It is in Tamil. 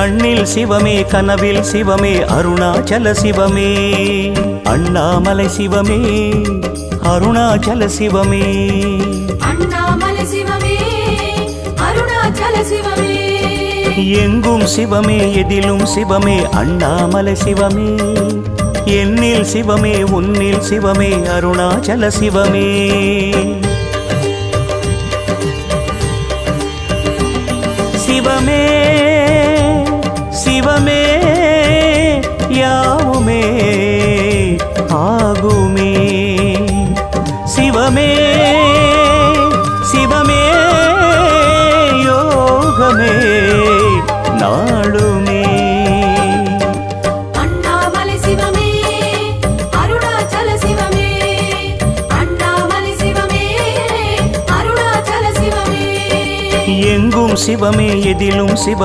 கண்ணில் சிவமே கனவில் சிவமே அருணாச்சல சிவமே அண்ணாமலை சிவமே அருணாச்சல சிவமே அண்ணாமலை சிவமே அருணாச்சல சிவமே எங்கும் சிவமே எதிலும் சிவமே அண்ணாமலை சிவமே என்னில் சிவமே உன்னில் சிவமே அருணாச்சல சிவமே சிவமே சிவமே யாவுமே ஆகுமே சிவமே சிவமே யோகமே நாளுமே அண்ணாமலை சிவமே அருணாச்சல சிவமே அண்ணாமலை சிவமே அருணாச்சல சிவமே எங்கும் சிவமே எதிலும் சிவ